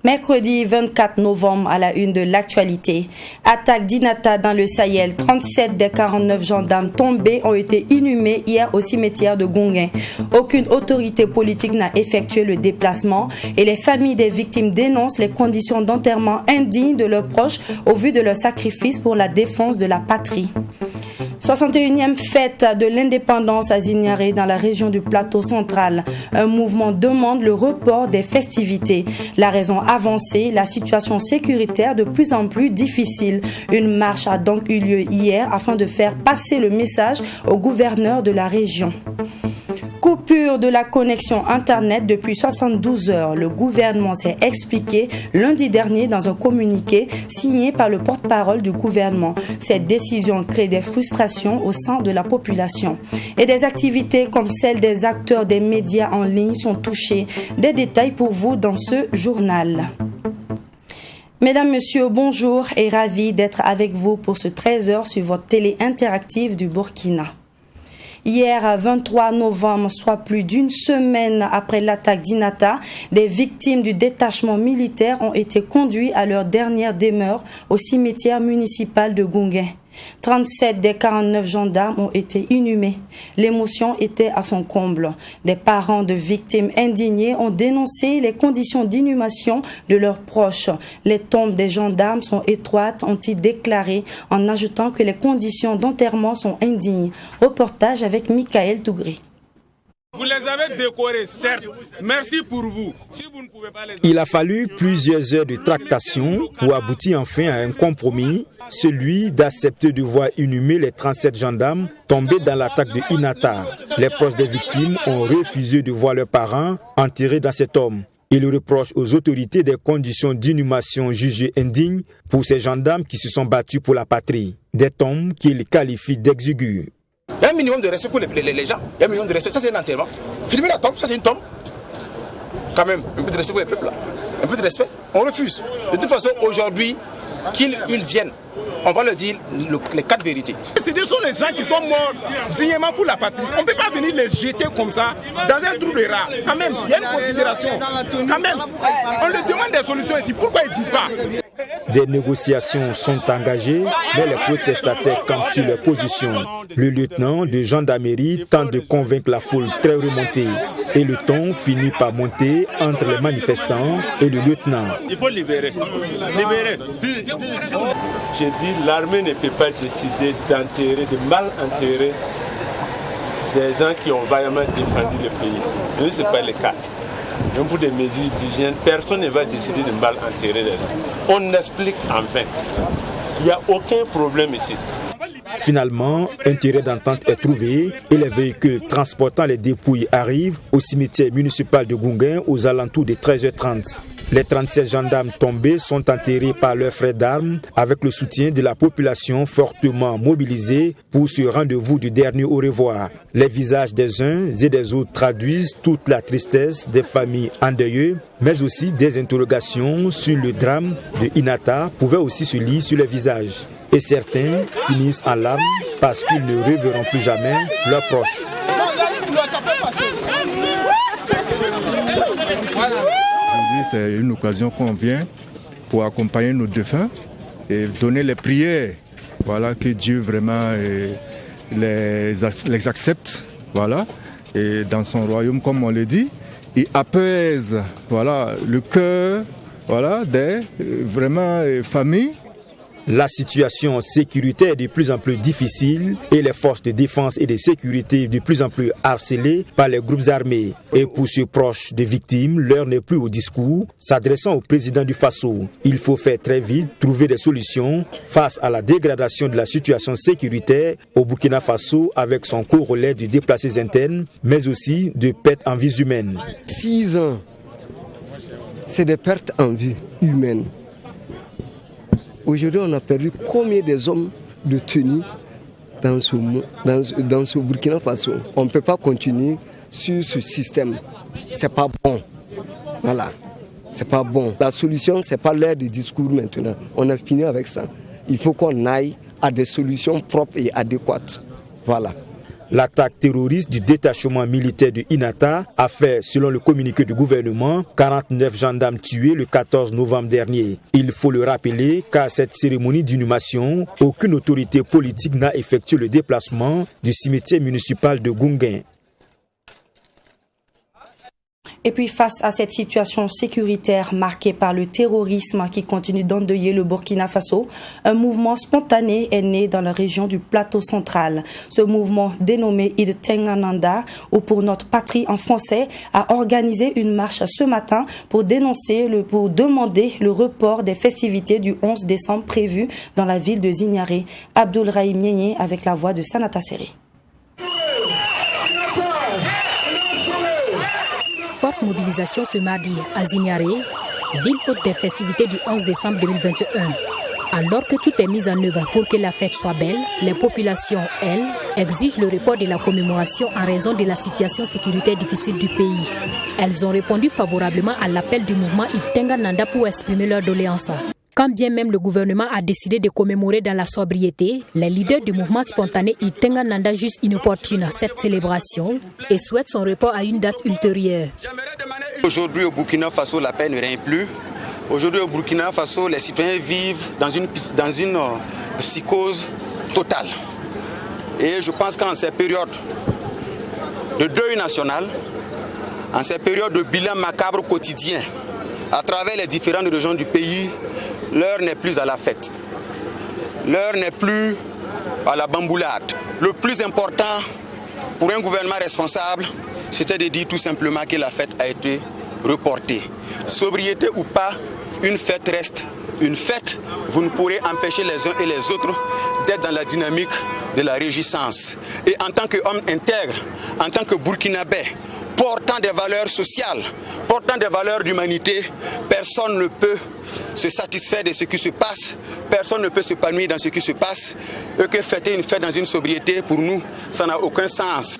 Mercredi 24 novembre, à la une de l'actualité. Attaque d'Inata dans le Sahel. 37 des 49 gendarmes tombés ont été inhumés hier au cimetière de Gonguin. Aucune autorité politique n'a effectué le déplacement et les familles des victimes dénoncent les conditions d'enterrement indignes de leurs proches au vu de leur sacrifice pour la défense de la patrie. 61e fête de l'indépendance à Zignaré dans la région du Plateau central. Un mouvement demande le report des festivités. La raison avancée, la situation sécuritaire de plus en plus difficile. Une marche a donc eu lieu hier afin de faire passer le message au gouverneur de la région. Coupure de la connexion Internet depuis 72 heures. Le gouvernement s'est expliqué lundi dernier dans un communiqué signé par le porte-parole du gouvernement. Cette décision crée des frustrations au sein de la population. Et des activités comme celles des acteurs des médias en ligne sont touchées. Des détails pour vous dans ce journal. Mesdames, Messieurs, bonjour et ravi d'être avec vous pour ce 13h sur votre télé interactive du Burkina. Hier, 23 novembre, soit plus d'une semaine après l'attaque d'Inata, des victimes du détachement militaire ont été conduites à leur dernière demeure au cimetière municipal de Gonguin. 37 des 49 gendarmes ont été inhumés. L'émotion était à son comble. Des parents de victimes indignées ont dénoncé les conditions d'inhumation de leurs proches. Les tombes des gendarmes sont étroites, ont-ils déclaré, en ajoutant que les conditions d'enterrement sont indignes. Reportage avec Michael Tougri. Vous les avez décorés, certes. Merci pour vous. Si vous ne pouvez pas les... Il a fallu plusieurs heures de tractation pour aboutir enfin à un compromis, celui d'accepter de voir inhumer les 37 gendarmes tombés dans l'attaque de Inata. Les proches des victimes ont refusé de voir leurs parents enterrés dans cet homme. Ils reprochent aux autorités des conditions d'inhumation jugées indignes pour ces gendarmes qui se sont battus pour la patrie. Des tombes qu'ils qualifient d'exigus. Il y a un minimum de respect pour les gens. Il y a un minimum de respect. Ça, c'est un enterrement. Filmer la tombe, ça, c'est une tombe. Quand même, un peu de respect pour les peuples. Là. Un peu de respect. On refuse. De toute façon, aujourd'hui, qu'ils viennent, on va leur dire les quatre vérités. Ce sont les gens qui sont morts dignement pour la patrie. On ne peut pas venir les jeter comme ça dans un trou de rats. Quand même, il y a une considération. Quand même, on leur demande des solutions ici. Pourquoi ils ne disent pas? Des négociations sont engagées, mais les protestataires campent sur leur position. Le lieutenant de gendarmerie tente de convaincre la foule très remontée. Et le ton finit par monter entre les manifestants et le lieutenant. Il faut libérer. Libérer. J'ai dit, l'armée ne peut pas décider d'enterrer, de mal enterrer des gens qui ont vaillamment défendu le pays. Ce n'est pas le cas. Même pour des mesures d'hygiène, personne ne va décider de mal enterrer les gens. On explique enfin. Il n'y a aucun problème ici. Finalement, un terrain d'entente est trouvé et les véhicules transportant les dépouilles arrivent au cimetière municipal de Gonguin aux alentours de 13h30. Les 37 gendarmes tombés sont enterrés par leurs frères d'armes avec le soutien de la population fortement mobilisée pour ce rendez-vous du dernier au revoir. Les visages des uns et des autres traduisent toute la tristesse des familles endeuillées, mais aussi des interrogations sur le drame de Inata pouvaient aussi se lire sur les visages. Et certains finissent en larmes parce qu'ils ne reverront plus jamais leurs proches. Aujourd'hui, c'est une occasion qu'on vient pour accompagner nos défunts et donner les prières. Voilà, que Dieu vraiment les accepte. Voilà, et dans son royaume, comme on le dit, il apaise voilà, le cœur voilà, des vraiment familles. La situation sécuritaire est de plus en plus difficile et les forces de défense et de sécurité de plus en plus harcelées par les groupes armés. Et pour ceux proches des victimes, l'heure n'est plus au discours. S'adressant au président du Faso, il faut faire très vite trouver des solutions face à la dégradation de la situation sécuritaire au Burkina Faso avec son corollaire de déplacés internes, mais aussi de pertes en vies humaines. 6 ans, c'est des pertes en vie humaine. Aujourd'hui, on a perdu combien des hommes de tenue dans ce Burkina Faso. On ne peut pas continuer sur ce système. C'est pas bon. Voilà. C'est pas bon. La solution, c'est pas l'ère des discours maintenant. On a fini avec ça. Il faut qu'on aille à des solutions propres et adéquates. Voilà. L'attaque terroriste du détachement militaire de Inata a fait, selon le communiqué du gouvernement, 49 gendarmes tués le 14 novembre dernier. Il faut le rappeler qu'à cette cérémonie d'inhumation, aucune autorité politique n'a effectué le déplacement du cimetière municipal de Gounguin. Et puis face à cette situation sécuritaire marquée par le terrorisme qui continue d'endeuiller le Burkina Faso, un mouvement spontané est né dans la région du plateau central. Ce mouvement dénommé Id Tengananda, ou pour notre patrie en français, a organisé une marche ce matin pour demander le report des festivités du 11 décembre prévues dans la ville de Zignaré. Abdoul Rahim Nienye avec la voix de Sanata Seri. Forte mobilisation ce mardi à Zignaré, ville hôte des festivités du 11 décembre 2021. Alors que tout est mis en œuvre pour que la fête soit belle, les populations, elles, exigent le report de la commémoration en raison de la situation sécuritaire difficile du pays. Elles ont répondu favorablement à l'appel du mouvement Itengananda pour exprimer leur doléance. Quand bien même le gouvernement a décidé de commémorer dans la sobriété, les leaders du mouvement spontané Itengananda jugent inopportune cette célébration et souhaitent son report à une date ultérieure. Aujourd'hui au Burkina Faso, la paix ne règne plus. Aujourd'hui au Burkina Faso, les citoyens vivent dans une psychose totale. Et je pense qu'en ces périodes de deuil national, en ces périodes de bilan macabre quotidien, à travers les différentes régions du pays, l'heure n'est plus à la fête. L'heure n'est plus à la bamboulade. Le plus important pour un gouvernement responsable, c'était de dire tout simplement que la fête a été reportée. Sobriété ou pas, une fête reste une fête. Vous ne pourrez empêcher les uns et les autres d'être dans la dynamique de la réjouissance. Et en tant qu'homme intègre, en tant que Burkinabé, portant des valeurs sociales, portant des valeurs d'humanité, personne ne peut se satisfaire de ce qui se passe, personne ne peut s'épanouir dans ce qui se passe, et que fêter une fête dans une sobriété, pour nous, ça n'a aucun sens.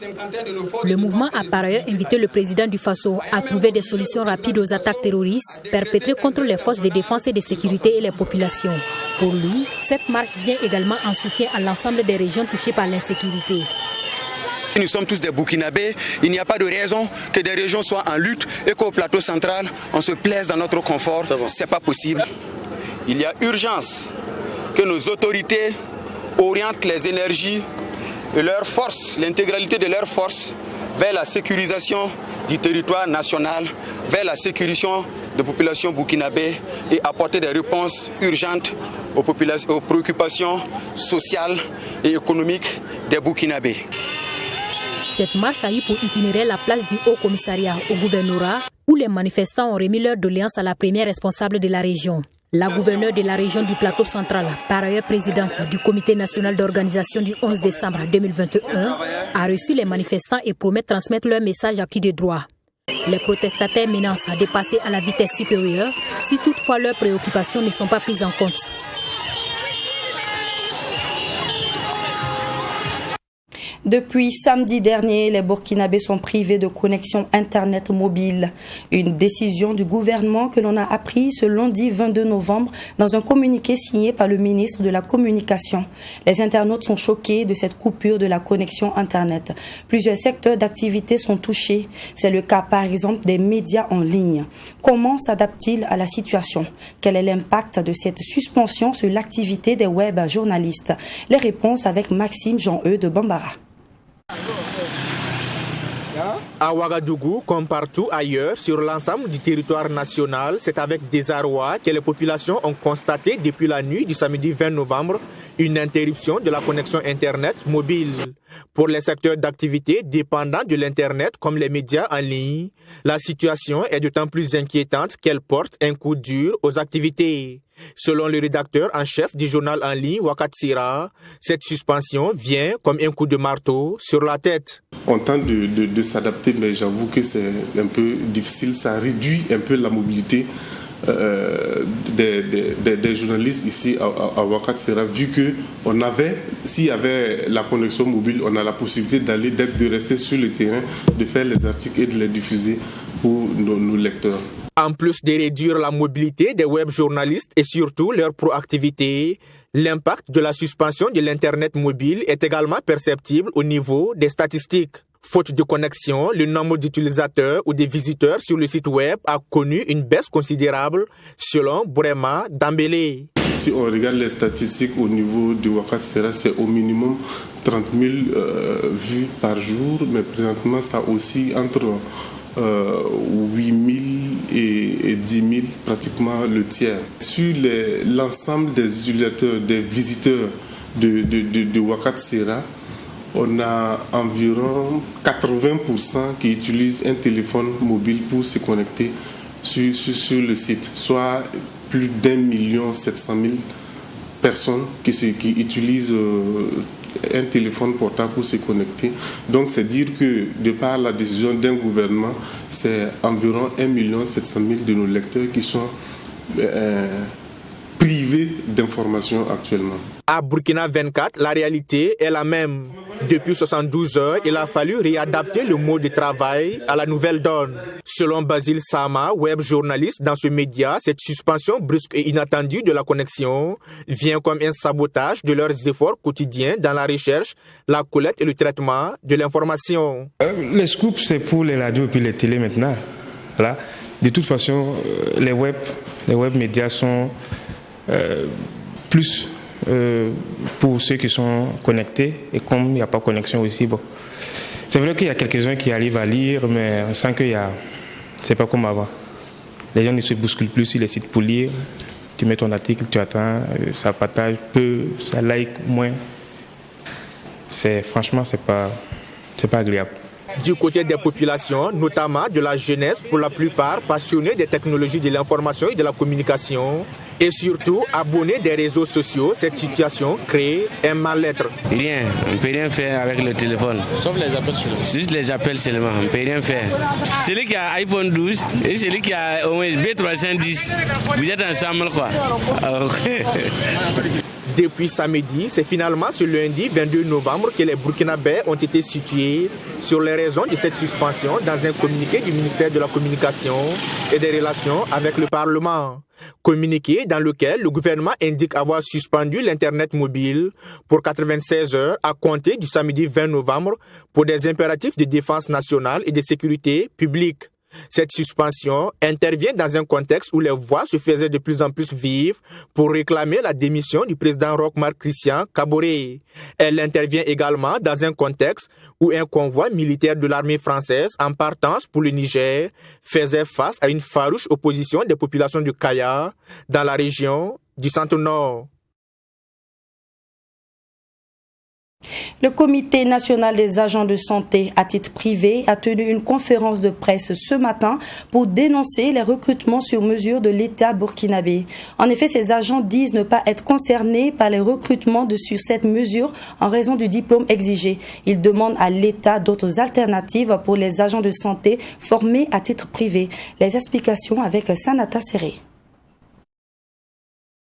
Le mouvement a par ailleurs invité le président du Faso à trouver des solutions rapides aux attaques terroristes perpétrées contre les forces de défense et de sécurité et les populations. Pour lui, cette marche vient également en soutien à l'ensemble des régions touchées par l'insécurité. Nous sommes tous des Burkinabés, il n'y a pas de raison que des régions soient en lutte et qu'au plateau central, on se plaise dans notre confort. Ce n'est pas possible. Il y a urgence que nos autorités orientent les énergies et leurs forces, l'intégralité de leurs forces, vers la sécurisation du territoire national, vers la sécurisation des populations burkinabées et apporter des réponses urgentes aux préoccupations sociales et économiques des Burkinabés. Cette marche a eu pour itinéraire la place du Haut Commissariat au gouvernorat, où les manifestants ont remis leur doléance à la première responsable de la région. La gouverneure de la région du plateau central, par ailleurs présidente du comité national d'organisation du 11 décembre 2021, a reçu les manifestants et promet de transmettre leur message acquis de droit. Les protestataires menacent à dépasser à la vitesse supérieure si toutefois leurs préoccupations ne sont pas prises en compte. Depuis samedi dernier, les Burkinabés sont privés de connexion Internet mobile. Une décision du gouvernement que l'on a apprise ce lundi 22 novembre dans un communiqué signé par le ministre de la Communication. Les internautes sont choqués de cette coupure de la connexion Internet. Plusieurs secteurs d'activité sont touchés. C'est le cas par exemple des médias en ligne. Comment s'adaptent-ils à la situation? Quel est l'impact de cette suspension sur l'activité des web journalistes? Les réponses avec Maxime Jean-E de Bambara. À Ouagadougou, comme partout ailleurs, sur l'ensemble du territoire national, c'est avec désarroi que les populations ont constaté depuis la nuit du samedi 20 novembre une interruption de la connexion Internet mobile. Pour les secteurs d'activité dépendants de l'Internet comme les médias en ligne, la situation est d'autant plus inquiétante qu'elle porte un coup dur aux activités. Selon le rédacteur en chef du journal en ligne Wakatsira, cette suspension vient comme un coup de marteau sur la tête. On tente de s'adapter, mais j'avoue que c'est un peu difficile. Ça réduit un peu la mobilité des journalistes ici à Ouakat Sera, vu que s'il y avait la connexion mobile, on a la possibilité de rester sur le terrain, de faire les articles et de les diffuser pour nos lecteurs. En plus de réduire la mobilité des web journalistes et surtout leur proactivité, l'impact de la suspension de l'Internet mobile est également perceptible au niveau des statistiques. Faute de connexion, le nombre d'utilisateurs ou de visiteurs sur le site web a connu une baisse considérable, selon Bourema Dambélé. Si on regarde les statistiques au niveau de Ouakat Sera, c'est au minimum 30 000 vues par jour, mais présentement ça oscille entre 8 000 et 10 000, pratiquement le tiers. Sur l'ensemble des utilisateurs, des visiteurs de Ouakat Sera, on a environ 80% qui utilisent un téléphone mobile pour se connecter sur le site, soit plus d'1 700 000 personnes qui utilisent un téléphone portable pour se connecter. Donc c'est dire que de par la décision d'un gouvernement, c'est environ 1 700 000 de nos lecteurs qui sont privés d'informations actuellement. À Burkina 24, la réalité est la même. Depuis 72 heures, il a fallu réadapter le mode de travail à la nouvelle donne. Selon Basile Sama, web journaliste dans ce média, cette suspension brusque et inattendue de la connexion vient comme un sabotage de leurs efforts quotidiens dans la recherche, la collecte et le traitement de l'information. Les scoops, c'est pour les radios et puis les télés maintenant. Voilà. De toute façon, les web médias sont plus pour ceux qui sont connectés, et comme il n'y a pas de connexion aussi, bon. C'est vrai qu'il y a quelques-uns qui arrivent à lire, mais on sent c'est pas comme avant. Les gens ne se bousculent plus sur les sites pour lire. Tu mets ton article, tu attends, ça partage peu, ça like moins. Franchement, c'est pas agréable. Du côté des populations, notamment de la jeunesse, pour la plupart passionnés des technologies de l'information et de la communication, et surtout abonnés des réseaux sociaux, cette situation crée un mal-être. Rien, on ne peut rien faire avec le téléphone. Sauf les appels seulement. Juste les appels seulement, on ne peut rien faire. Celui qui a iPhone 12 et celui qui a au moins B310, vous êtes ensemble quoi. Depuis samedi, c'est finalement ce lundi 22 novembre que les Burkinabés ont été situés sur les raisons de cette suspension dans un communiqué du ministère de la Communication et des Relations avec le Parlement. Communiqué dans lequel le gouvernement indique avoir suspendu l'Internet mobile pour 96 heures à compter du samedi 20 novembre pour des impératifs de défense nationale et de sécurité publique. Cette suspension intervient dans un contexte où les voix se faisaient de plus en plus vives pour réclamer la démission du président Roch-Marc Christian Kaboré. Elle intervient également dans un contexte où un convoi militaire de l'armée française en partance pour le Niger faisait face à une farouche opposition des populations du Kaya dans la région du Centre-Nord. Le Comité national des agents de santé à titre privé a tenu une conférence de presse ce matin pour dénoncer les recrutements sur mesure de l'État burkinabé. En effet, ces agents disent ne pas être concernés par les recrutements sur cette mesure en raison du diplôme exigé. Ils demandent à l'État d'autres alternatives pour les agents de santé formés à titre privé. Les explications avec Sanata Serré.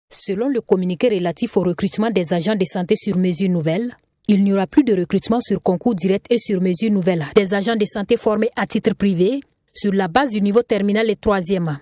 Selon le communiqué relatif au recrutement des agents de santé sur mesure nouvelle, il n'y aura plus de recrutement sur concours direct et sur mesure nouvelle des agents de santé formés à titre privé sur la base du niveau terminal et 3e.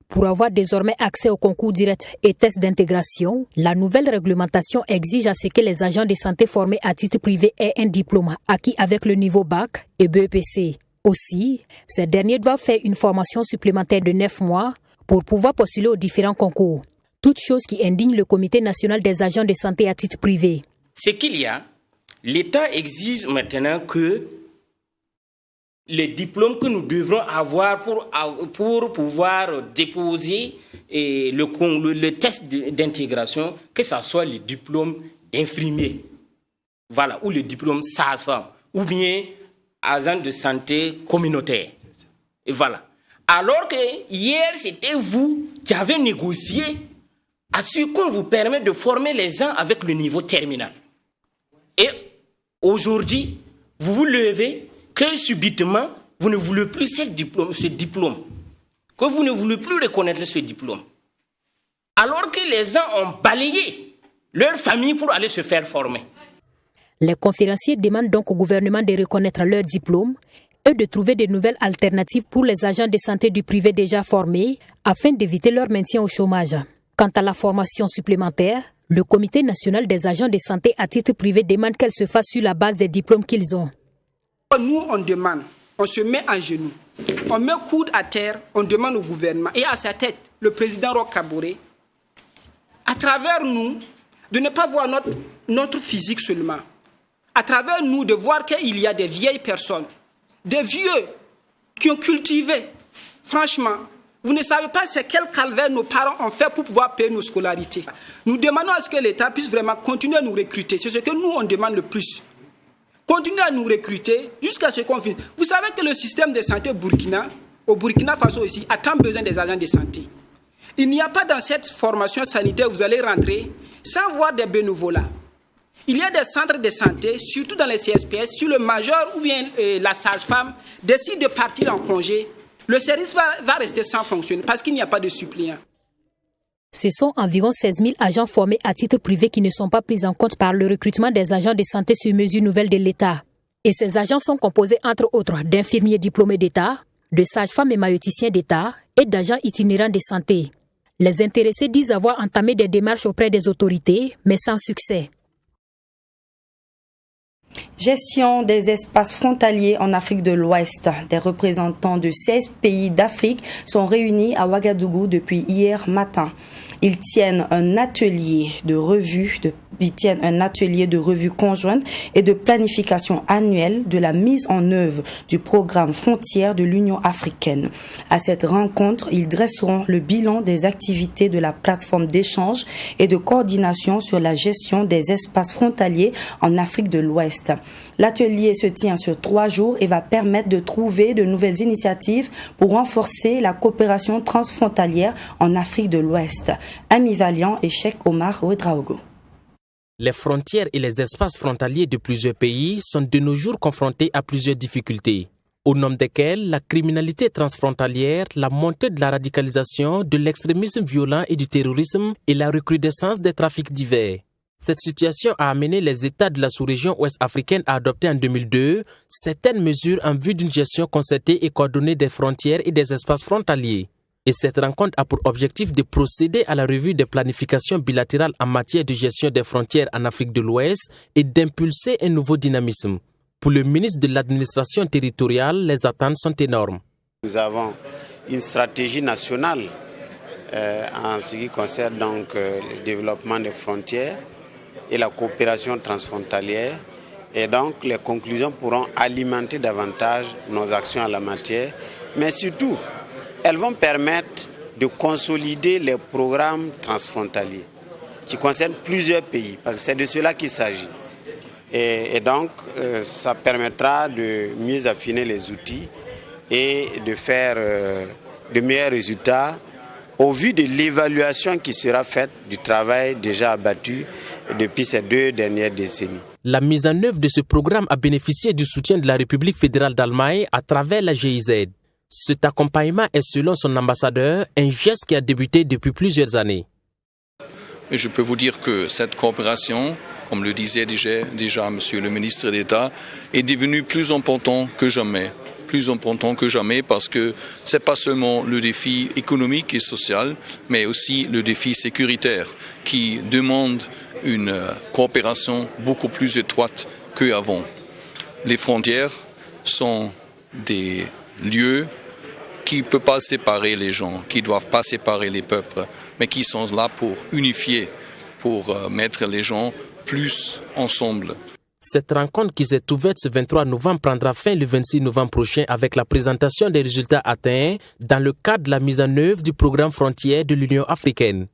Pour avoir désormais accès au concours direct et tests d'intégration, la nouvelle réglementation exige à ce que les agents de santé formés à titre privé aient un diplôme acquis avec le niveau bac et BEPC. Aussi, ces derniers doivent faire une formation supplémentaire de 9 mois pour pouvoir postuler aux différents concours. Toute chose qui indigne le Comité national des agents de santé à titre privé. C'est qu'il y a, l'État exige maintenant que les diplômes que nous devrons avoir pour pouvoir déposer le test d'intégration, que ce soit le diplôme d'infirmier, voilà, ou le diplôme sage-femme, ou bien agent de santé communautaire. Et voilà. Alors que hier, c'était vous qui avez négocié à ce qu'on vous permet de former les gens avec le niveau terminal. Et aujourd'hui, vous vous levez que subitement, vous ne voulez plus ce diplôme. que vous ne voulez plus reconnaître ce diplôme. Alors que les gens ont balayé leur famille pour aller se faire former. Les conférenciers demandent donc au gouvernement de reconnaître leur diplôme et de trouver de nouvelles alternatives pour les agents de santé du privé déjà formés afin d'éviter leur maintien au chômage. Quant à la formation supplémentaire, le Comité national des agents de santé à titre privé demande qu'elle se fasse sur la base des diplômes qu'ils ont. Nous, on demande, on se met en genoux, on met coude à terre, on demande au gouvernement et à sa tête, le président Roch Kaboré, à travers nous, de ne pas voir notre physique seulement, à travers nous, de voir qu'il y a des vieilles personnes, des vieux qui ont cultivé. Franchement, vous ne savez pas c'est quel calvaire nos parents ont fait pour pouvoir payer nos scolarités. Nous demandons à ce que l'État puisse vraiment continuer à nous recruter. C'est ce que nous, on demande le plus. Continuer à nous recruter jusqu'à ce qu'on finisse. Vous savez que le système de santé au Burkina Faso aussi, a tant besoin des agents de santé. Il n'y a pas dans cette formation sanitaire, vous allez rentrer sans voir des bénévolats. Il y a des centres de santé, surtout dans les CSPS, si le major ou bien la sage-femme décide de partir en congé, le service va rester sans fonctionner parce qu'il n'y a pas de suppléants. Ce sont environ 16 000 agents formés à titre privé qui ne sont pas pris en compte par le recrutement des agents de santé sur mesure nouvelle de l'État. Et ces agents sont composés entre autres d'infirmiers diplômés d'État, de sages-femmes et maïoticiens d'État et d'agents itinérants de santé. Les intéressés disent avoir entamé des démarches auprès des autorités, mais sans succès. Gestion des espaces frontaliers en Afrique de l'Ouest. Des représentants de 16 pays d'Afrique sont réunis à Ouagadougou depuis hier matin. Ils tiennent un atelier de revue conjointe et de planification annuelle de la mise en œuvre du programme Frontières de l'Union africaine. À cette rencontre, ils dresseront le bilan des activités de la plateforme d'échange et de coordination sur la gestion des espaces frontaliers en Afrique de l'Ouest. L'atelier se tient sur 3 jours et va permettre de trouver de nouvelles initiatives pour renforcer la coopération transfrontalière en Afrique de l'Ouest. Ami Valiant et Cheikh Omar Ouedraogo. Les frontières et les espaces frontaliers de plusieurs pays sont de nos jours confrontés à plusieurs difficultés, au nom desquelles la criminalité transfrontalière, la montée de la radicalisation, de l'extrémisme violent et du terrorisme et la recrudescence des trafics divers. Cette situation a amené les États de la sous-région ouest-africaine à adopter en 2002 certaines mesures en vue d'une gestion concertée et coordonnée des frontières et des espaces frontaliers. Et cette rencontre a pour objectif de procéder à la revue des planifications bilatérales en matière de gestion des frontières en Afrique de l'Ouest et d'impulser un nouveau dynamisme. Pour le ministre de l'administration territoriale, les attentes sont énormes. Nous avons une stratégie nationale en ce qui concerne donc le développement des frontières et la coopération transfrontalière. Et donc les conclusions pourront alimenter davantage nos actions en la matière, mais surtout, elles vont permettre de consolider les programmes transfrontaliers qui concernent plusieurs pays, parce que c'est de cela qu'il s'agit. Et donc, ça permettra de mieux affiner les outils et de faire de meilleurs résultats au vu de l'évaluation qui sera faite du travail déjà abattu depuis ces 2 dernières décennies. La mise en œuvre de ce programme a bénéficié du soutien de la République fédérale d'Allemagne à travers la GIZ. Cet accompagnement est, selon son ambassadeur, un geste qui a débuté depuis plusieurs années. Et je peux vous dire que cette coopération, comme le disait déjà Monsieur le ministre d'État, est devenue plus importante que jamais. Plus important que jamais parce que ce n'est pas seulement le défi économique et social, mais aussi le défi sécuritaire qui demande une coopération beaucoup plus étroite qu'avant. Les frontières sont des lieux qui ne peuvent pas séparer les gens, qui ne doivent pas séparer les peuples, mais qui sont là pour unifier, pour mettre les gens plus ensemble. Cette rencontre qui s'est ouverte ce 23 novembre prendra fin le 26 novembre prochain avec la présentation des résultats atteints dans le cadre de la mise en œuvre du programme Frontières de l'Union africaine.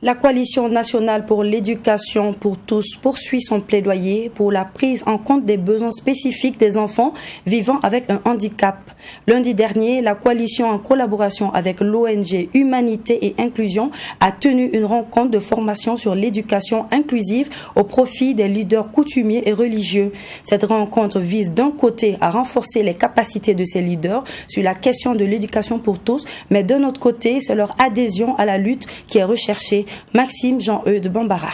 La Coalition nationale pour l'éducation pour tous poursuit son plaidoyer pour la prise en compte des besoins spécifiques des enfants vivant avec un handicap. Lundi dernier, la coalition, en collaboration avec l'ONG Humanité et Inclusion, a tenu une rencontre de formation sur l'éducation inclusive au profit des leaders coutumiers et religieux. Cette rencontre vise d'un côté à renforcer les capacités de ces leaders sur la question de l'éducation pour tous, mais d'un autre côté, c'est leur adhésion à la lutte qui est recherchée. Maxime Jean-Eudes Bambara.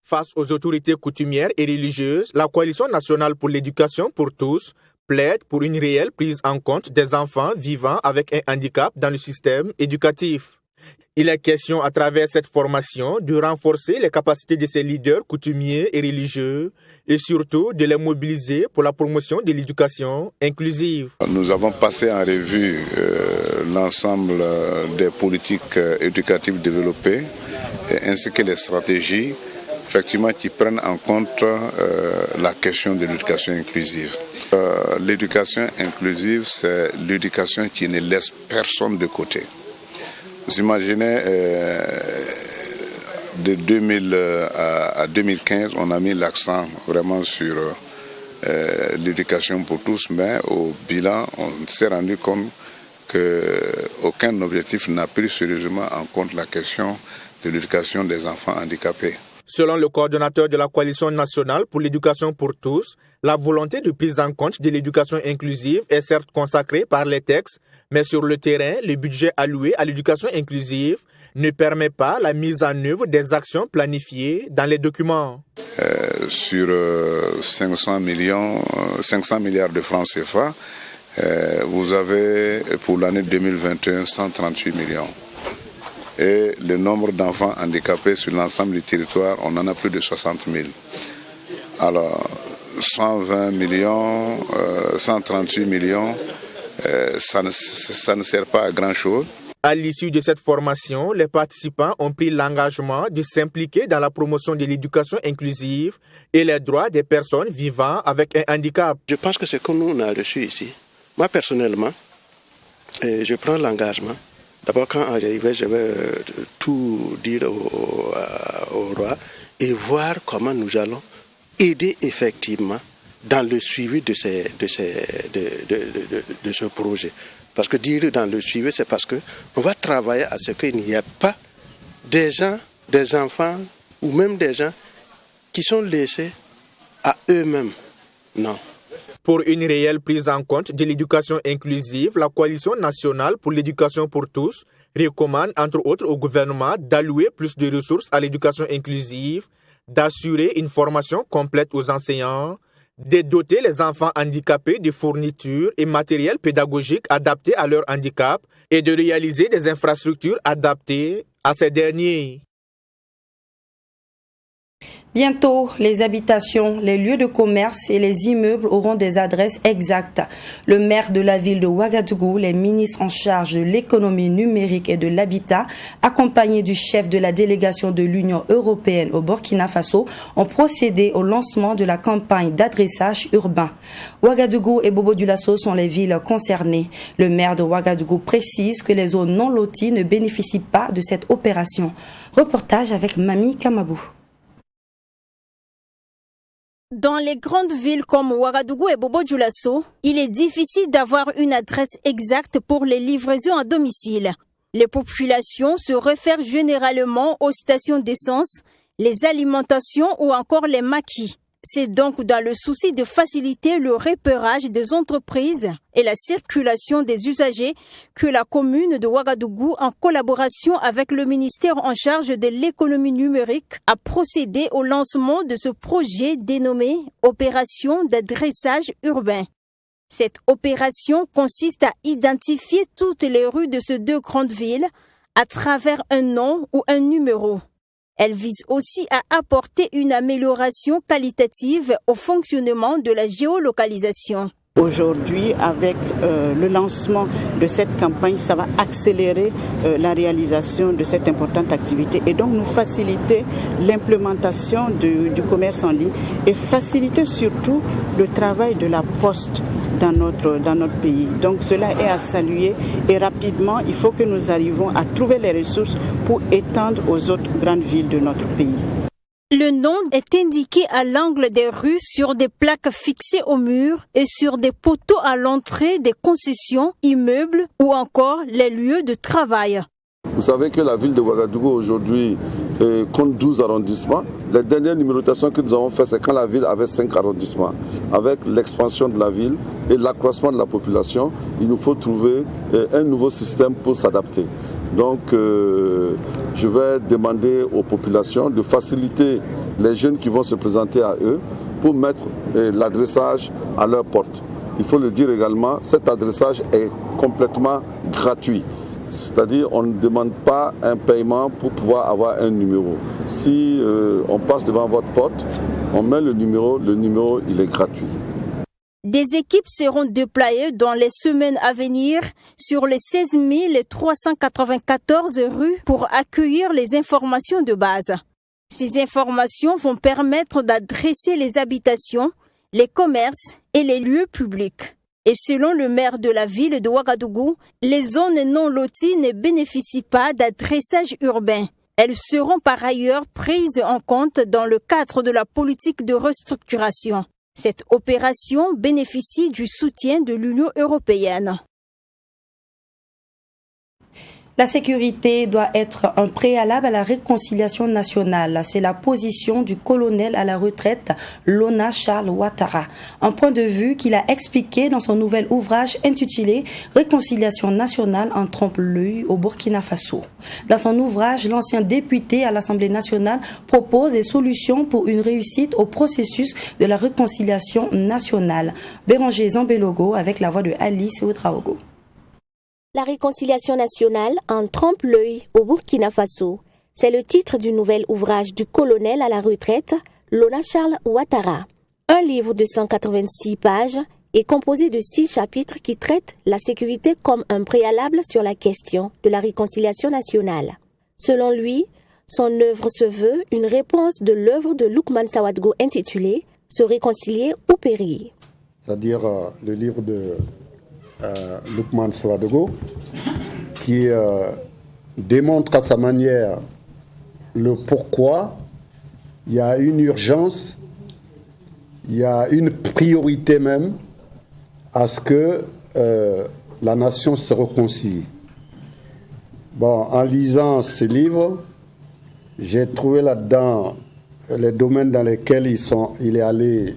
Face aux autorités coutumières et religieuses, la Coalition nationale pour l'éducation pour tous plaide pour une réelle prise en compte des enfants vivant avec un handicap dans le système éducatif. Il est question à travers cette formation de renforcer les capacités de ces leaders coutumiers et religieux et surtout de les mobiliser pour la promotion de l'éducation inclusive. Nous avons passé en revue l'ensemble des politiques éducatives développées ainsi que les stratégies effectivement qui prennent en compte la question de l'éducation inclusive. L'éducation inclusive, c'est l'éducation qui ne laisse personne de côté. Vous imaginez, de 2000 à 2015, on a mis l'accent vraiment sur l'éducation pour tous, mais au bilan, on s'est rendu compte qu'aucun objectif n'a pris sérieusement en compte la question de l'éducation des enfants handicapés. Selon le coordonnateur de la Coalition nationale pour l'éducation pour tous, la volonté de prise en compte de l'éducation inclusive est certes consacrée par les textes, mais sur le terrain, le budget alloué à l'éducation inclusive ne permet pas la mise en œuvre des actions planifiées dans les documents. Sur 500 milliards de francs CFA, vous avez pour l'année 2021 138 millions. Et le nombre d'enfants handicapés sur l'ensemble du territoire, on en a plus de 60 000. Alors, 120 millions, 138 millions, ça ne sert pas à grand-chose. À l'issue de cette formation, les participants ont pris l'engagement de s'impliquer dans la promotion de l'éducation inclusive et les droits des personnes vivant avec un handicap. Je pense que ce que nous on a reçu ici, moi personnellement, je prends l'engagement. D'abord, quand j'arriverai, je vais tout dire au roi et voir comment nous allons aider effectivement dans le suivi de ce projet. Parce que dire dans le suivi, c'est parce qu'on va travailler à ce qu'il n'y ait pas des gens, des enfants ou même des gens qui sont laissés à eux-mêmes. Non. Pour une réelle prise en compte de l'éducation inclusive, la Coalition nationale pour l'éducation pour tous recommande entre autres au gouvernement d'allouer plus de ressources à l'éducation inclusive, d'assurer une formation complète aux enseignants, de doter les enfants handicapés de fournitures et matériel pédagogique adaptés à leur handicap et de réaliser des infrastructures adaptées à ces derniers. Bientôt, les habitations, les lieux de commerce et les immeubles auront des adresses exactes. Le maire de la ville de Ouagadougou, les ministres en charge de l'économie numérique et de l'habitat, accompagnés du chef de la délégation de l'Union européenne au Burkina Faso, ont procédé au lancement de la campagne d'adressage urbain. Ouagadougou et Bobo-Dioulasso sont les villes concernées. Le maire de Ouagadougou précise que les zones non loties ne bénéficient pas de cette opération. Reportage avec Mami Kamabou. Dans les grandes villes comme Ouagadougou et Bobo-Dioulasso, il est difficile d'avoir une adresse exacte pour les livraisons à domicile. Les populations se réfèrent généralement aux stations d'essence, les alimentations ou encore les maquis. C'est donc dans le souci de faciliter le repérage des entreprises et la circulation des usagers que la commune de Ouagadougou, en collaboration avec le ministère en charge de l'économie numérique, a procédé au lancement de ce projet dénommé Opération d'adressage urbain. Cette opération consiste à identifier toutes les rues de ces deux grandes villes à travers un nom ou un numéro. Elle vise aussi à apporter une amélioration qualitative au fonctionnement de la géolocalisation. Aujourd'hui, avec le lancement de cette campagne, ça va accélérer la réalisation de cette importante activité et donc nous faciliter l'implémentation du commerce en ligne et faciliter surtout le travail de la poste dans notre pays. Donc cela est à saluer et rapidement, il faut que nous arrivions à trouver les ressources pour étendre aux autres grandes villes de notre pays. Le nom est indiqué à l'angle des rues sur des plaques fixées au mur et sur des poteaux à l'entrée des concessions, immeubles ou encore les lieux de travail. Vous savez que la ville de Ouagadougou aujourd'hui compte 12 arrondissements. Les dernières numérotations que nous avons faites, c'est quand la ville avait 5 arrondissements. Avec l'expansion de la ville et l'accroissement de la population, il nous faut trouver un nouveau système pour s'adapter. Donc, je vais demander aux populations de faciliter les jeunes qui vont se présenter à eux pour mettre l'adressage à leur porte. Il faut le dire également, cet adressage est complètement gratuit. C'est-à-dire on ne demande pas un paiement pour pouvoir avoir un numéro. Si on passe devant votre porte, on met le numéro il est gratuit. Des équipes seront déployées dans les semaines à venir sur les 16 394 rues pour accueillir les informations de base. Ces informations vont permettre d'adresser les habitations, les commerces et les lieux publics. Et selon le maire de la ville de Ouagadougou, les zones non loties ne bénéficient pas d'adressage urbain. Elles seront par ailleurs prises en compte dans le cadre de la politique de restructuration. Cette opération bénéficie du soutien de l'Union européenne. La sécurité doit être un préalable à la réconciliation nationale. C'est la position du colonel à la retraite Lona Charles Ouattara. Un point de vue qu'il a expliqué dans son nouvel ouvrage intitulé « Réconciliation nationale en trompe-l'œil au Burkina Faso ». Dans son ouvrage, l'ancien député à l'Assemblée nationale propose des solutions pour une réussite au processus de la réconciliation nationale. Béranger Zambelogo avec la voix de Alice Ouedraogo. La réconciliation nationale en trompe-l'œil au Burkina Faso. C'est le titre du nouvel ouvrage du colonel à la retraite, Lona Charles Ouattara. Un livre de 186 pages est composé de 6 chapitres qui traitent la sécurité comme un préalable sur la question de la réconciliation nationale. Selon lui, son œuvre se veut une réponse de l'œuvre de Loukman Sawadgo intitulée « Se réconcilier ou périr ». C'est-à-dire le livre de Loukman Sawadgo, qui démontre à sa manière le pourquoi il y a une urgence, il y a une priorité même à ce que la nation se réconcilie. Bon, en lisant ce livre, j'ai trouvé là-dedans les domaines dans lesquels il est allé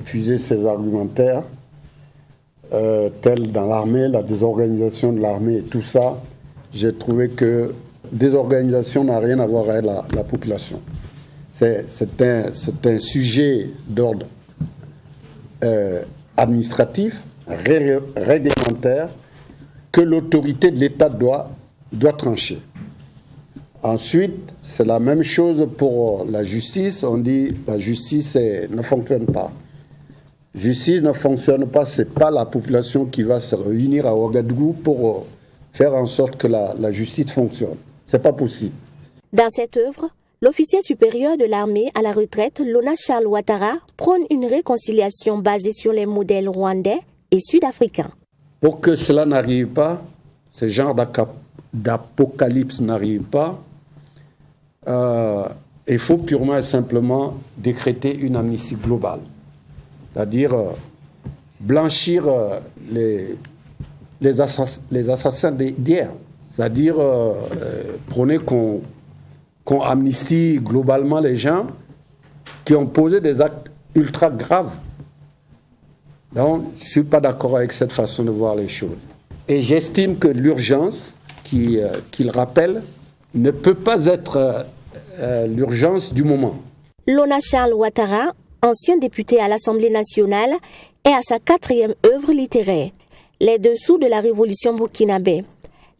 puiser ses argumentaires, tels dans l'armée, la désorganisation de l'armée et tout ça. J'ai trouvé que désorganisation n'a rien à voir avec la population. C'est un sujet d'ordre administratif, réglementaire, que l'autorité de l'État doit trancher. Ensuite, c'est la même chose pour la justice. On dit que la justice ne fonctionne pas. Justice ne fonctionne pas, ce n'est pas la population qui va se réunir à Ouagadougou pour faire en sorte que la justice fonctionne. Ce n'est pas possible. Dans cette œuvre, l'officier supérieur de l'armée à la retraite, Lona Charles Ouattara, prône une réconciliation basée sur les modèles rwandais et sud-africains. Pour que cela n'arrive pas, ce genre d'apocalypse n'arrive pas, il faut purement et simplement décréter une amnistie globale. C'est-à-dire blanchir les assassins d'hier. C'est-à-dire prôner qu'on amnistie globalement les gens qui ont posé des actes ultra graves. Donc, je ne suis pas d'accord avec cette façon de voir les choses. Et j'estime que l'urgence qu'il rappelle ne peut pas être l'urgence du moment. Lona Charles Ouattara, ancien député à l'Assemblée nationale, est à sa 4e œuvre littéraire, Les dessous de la révolution burkinabé,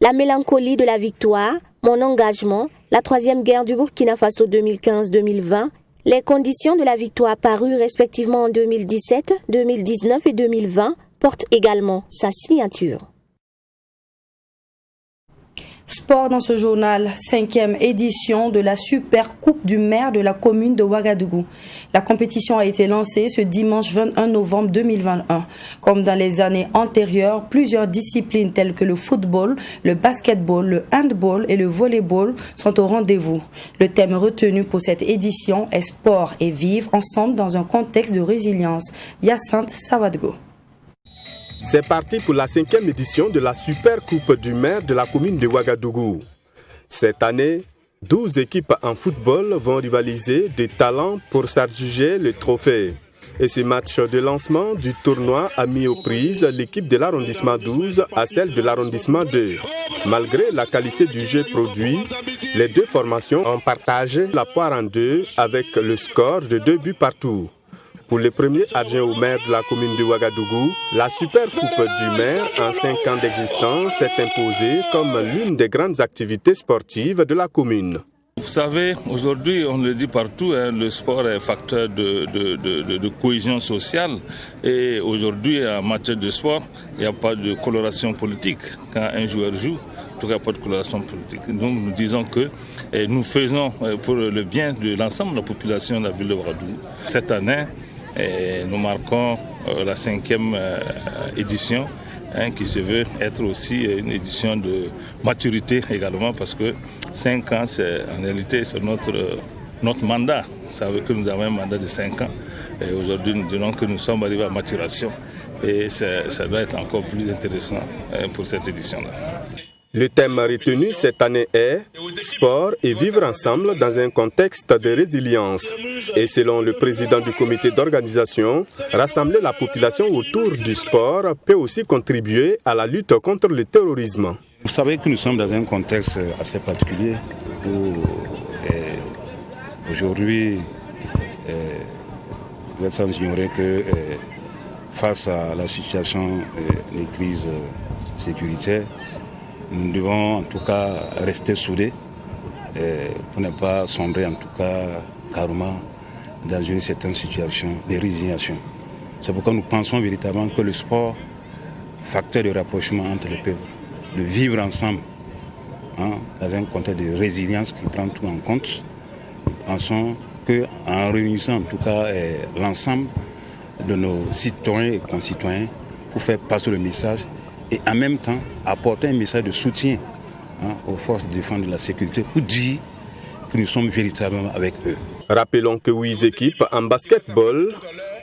La mélancolie de la victoire, Mon engagement, La troisième guerre du Burkina Faso 2015-2020, Les conditions de la victoire parues respectivement en 2017, 2019 et 2020 portent également sa signature. Sport dans ce journal, 5e édition de la Super Coupe du maire de la commune de Ouagadougou. La compétition a été lancée ce dimanche 21 novembre 2021. Comme dans les années antérieures, plusieurs disciplines telles que le football, le basketball, le handball et le volleyball sont au rendez-vous. Le thème retenu pour cette édition est sport et vivre ensemble dans un contexte de résilience. Hyacinthe Sawadgo. C'est parti pour la 5e édition de la Super Coupe du maire de la commune de Ouagadougou. Cette année, 12 équipes en football vont rivaliser des talents pour s'adjuger le trophée. Et ce match de lancement du tournoi a mis aux prises l'équipe de l'arrondissement 12 à celle de l'arrondissement 2. Malgré la qualité du jeu produit, les deux formations ont partagé la poire en deux avec le score de 2 buts partout. Pour le premier adjoint au maire de la commune de Ouagadougou, la Super Coupe du maire en 5 ans d'existence s'est imposée comme l'une des grandes activités sportives de la commune. Vous savez, aujourd'hui, on le dit partout, le sport est facteur de cohésion sociale. Et aujourd'hui, en matière de sport, il n'y a pas de coloration politique. Quand un joueur joue, en tout cas, pas de coloration politique. Donc, nous disons que nous faisons pour le bien de l'ensemble de la population de la ville de Ouagadougou. Cette année, nous marquons la 5e édition, qui se veut être aussi une édition de maturité également, parce que 5 ans, en réalité, c'est notre mandat. Ça veut dire que nous avons un mandat de 5 ans. Et aujourd'hui, nous disons que nous sommes arrivés à maturation. Et ça doit être encore plus intéressant pour cette édition-là. Le thème retenu cette année est « Sport et vivre ensemble dans un contexte de résilience ». Et selon le président du comité d'organisation, rassembler la population autour du sport peut aussi contribuer à la lutte contre le terrorisme. Vous savez que nous sommes dans un contexte assez particulier où aujourd'hui, vous êtes sans ignorer que face à la situation des crises sécuritaires, nous devons en tout cas rester soudés pour ne pas sombrer en tout cas carrément dans une certaine situation de résignation. C'est pourquoi nous pensons véritablement que le sport, facteur de rapprochement entre les peuples, de vivre ensemble dans un contexte de résilience qui prend tout en compte, nous pensons qu'en réunissant en tout cas l'ensemble de nos citoyens et concitoyens pour faire passer le message et en même temps apporter un message de soutien aux forces de défense de la sécurité pour dire que nous sommes véritablement avec eux. Rappelons que 8 équipes en basketball,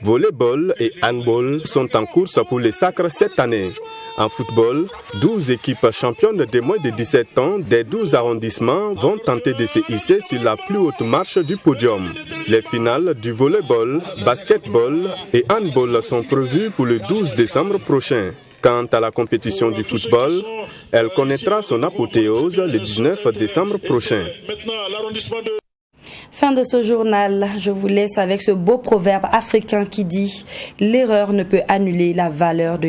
volleyball et handball sont en course pour les sacres cette année. En football, 12 équipes championnes de moins de 17 ans des 12 arrondissements vont tenter de se hisser sur la plus haute marche du podium. Les finales du volleyball, basketball et handball sont prévues pour le 12 décembre prochain. Quant à la compétition du football, elle connaîtra son apothéose le 19 décembre prochain. Fin de ce journal, je vous laisse avec ce beau proverbe africain qui dit « L'erreur ne peut annuler la valeur de